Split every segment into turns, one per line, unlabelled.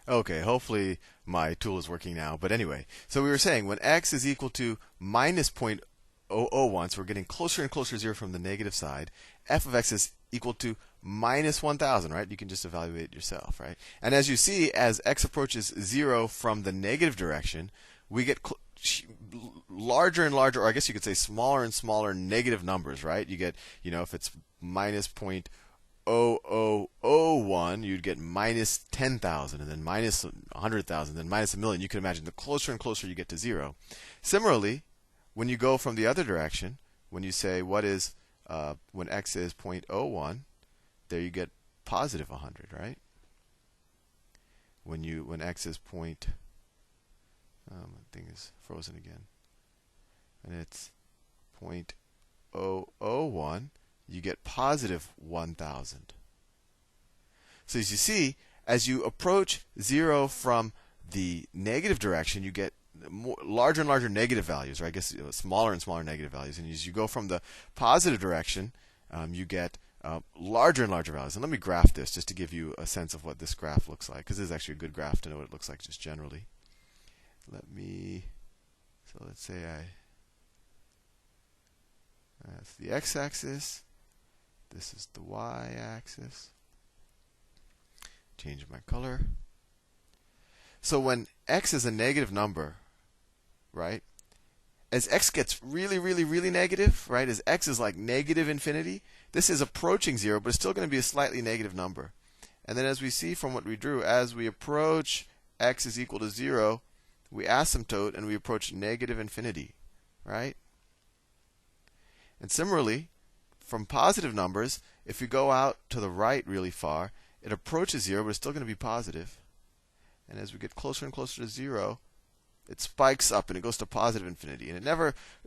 Okay, hopefully my tool is working now. But anyway, so we were saying when x is equal to minus 0.001, so we're getting closer and closer to 0 from the negative side, f of x is equal to minus 1,000, right? You can just evaluate it yourself, right? And as you see, as x approaches 0 from the negative direction, we get larger and larger, or I guess you could say smaller and smaller negative numbers, right? You get, if it's minus 0.0001, you'd get minus 10,000, and then minus 100,000, then minus a million. You can imagine the closer and closer you get to 0. Similarly, when you go from the other direction, when you say when x is 0.01, there you get positive 100, right? When x is my thing is frozen again, and it's 0.001, you get positive 1,000. So as you see, as you approach 0 from the negative direction, you get larger and larger negative values, or I guess smaller and smaller negative values. And as you go from the positive direction, you get larger and larger values. And let me graph this just to give you a sense of what this graph looks like, because this is actually a good graph to know what it looks like just generally. So let's say that's the x-axis. This is the y-axis. Change my color. So when x is a negative number, right? As x gets really, really, really negative, right? As x is like negative infinity, this is approaching 0, but it's still going to be a slightly negative number. And then as we see from what we drew, as we approach x is equal to 0, we asymptote and we approach negative infinity, right? And similarly, from positive numbers, if we go out to the right really far, it approaches 0, but it's still going to be positive. And as we get closer and closer to 0, it spikes up and it goes to positive infinity. And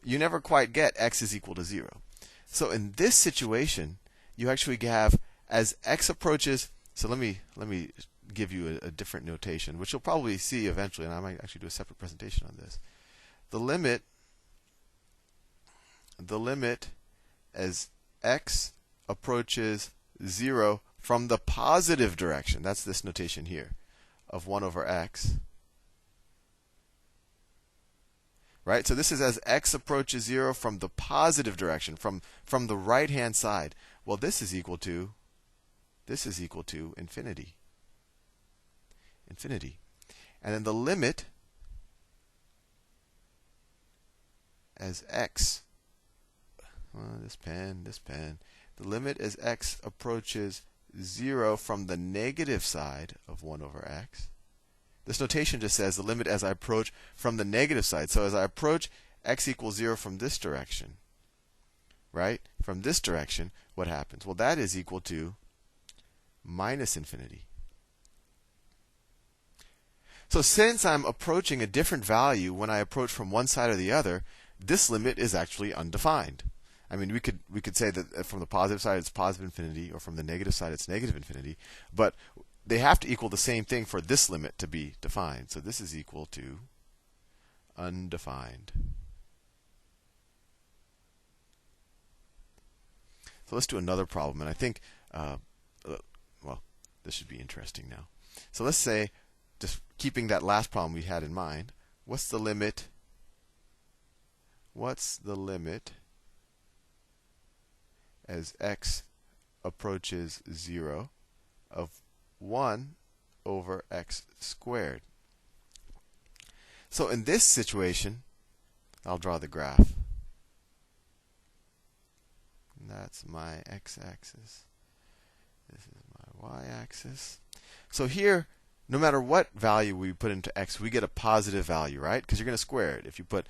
you never quite get x is equal to 0. So in this situation, you actually have, as x approaches, so let me give you a different notation, which you'll probably see eventually, and I might actually do a separate presentation on this. The limit as x approaches 0 from the positive direction, that's this notation here, of 1 over x. Right? So this is as x approaches 0 from the positive direction, from the right-hand side. Well, this is equal to infinity. Infinity. And then the limit as x, this pen, the limit as x approaches 0 from the negative side of 1 over x. This notation just says the limit as I approach from the negative side. So as I approach x equals 0 from this direction, right? From this direction, what happens? Well, that is equal to minus infinity. So since I'm approaching a different value when I approach from one side or the other, this limit is actually undefined. I mean, we could say that from the positive side it's positive infinity, or from the negative side it's negative infinity, but they have to equal the same thing for this limit to be defined. So this is equal to undefined. So let's do another problem, and I think, well, this should be interesting now. So let's say, just keeping that last problem we had in mind, what's the limit as x approaches 0 of 1 over x squared? So in this situation, I'll draw the graph. And that's my x-axis. This is my y-axis. So here, no matter what value we put into x, we get a positive value, right? Because you're going to square it. If you put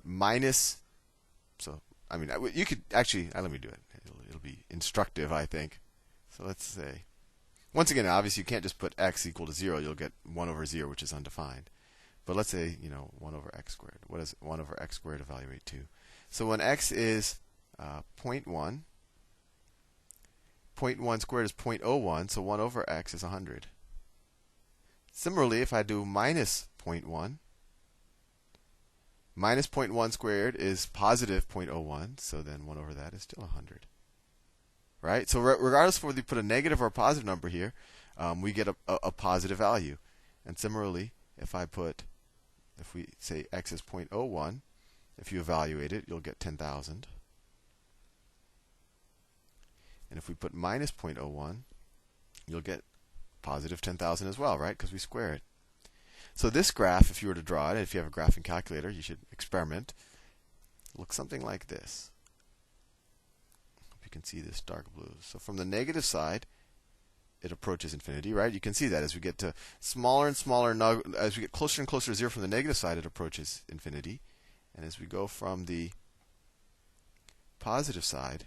minus, so I mean, you could actually, let me do it. It'll be instructive, I think. So let's say, once again, obviously you can't just put x equal to 0. You'll get 1 over 0, which is undefined. But let's say, 1 over x squared. What does 1 over x squared evaluate to? So when x is 0.1, 0.1 squared is 0.01, so 1 over x is 100. Similarly, if I do minus 0.1, minus 0.1 squared is positive 0.01, so then 1 over that is still 100. Right? So regardless of whether you put a negative or a positive number here, we get a positive value. And similarly, if we say x is 0.01, if you evaluate it, you'll get 10,000. And if we put minus 0.01, you'll get positive 10,000 as well, right? Because we square it. So this graph, if you were to draw it, if you have a graphing calculator, you should experiment. Looks something like this. Hope you can see this dark blue. So from the negative side, it approaches infinity, right? You can see that as we get to smaller and smaller, as we get closer and closer to 0 from the negative side, it approaches infinity. And as we go from the positive side,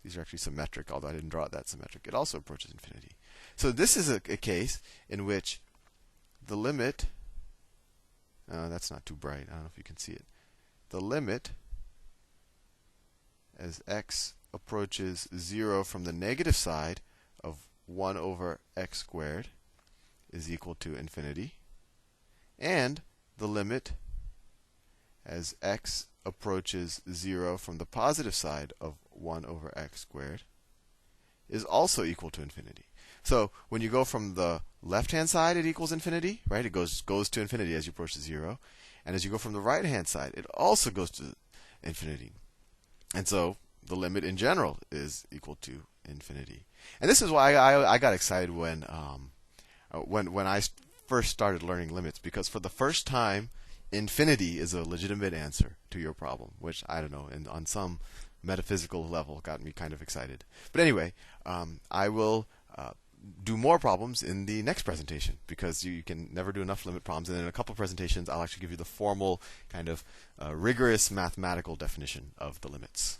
these are actually symmetric, although I didn't draw it that symmetric. It also approaches infinity. So this is a case in which the limit, that's not too bright. I don't know if you can see it. The limit as x approaches 0 from the negative side of 1 over x squared is equal to infinity. And the limit as x approaches 0 from the positive side of 1 over x squared is also equal to infinity. So when you go from the left-hand side, it equals infinity, right? It goes to infinity as you approach 0. And as you go from the right-hand side, it also goes to infinity. And so the limit in general is equal to infinity. And this is why I got excited when I first started learning limits, because for the first time, infinity is a legitimate answer to your problem, which, I don't know, and on some metaphysical level got me kind of excited. But anyway, I will do more problems in the next presentation, because you can never do enough limit problems. And in a couple of presentations, I'll actually give you the formal kind of rigorous mathematical definition of the limits.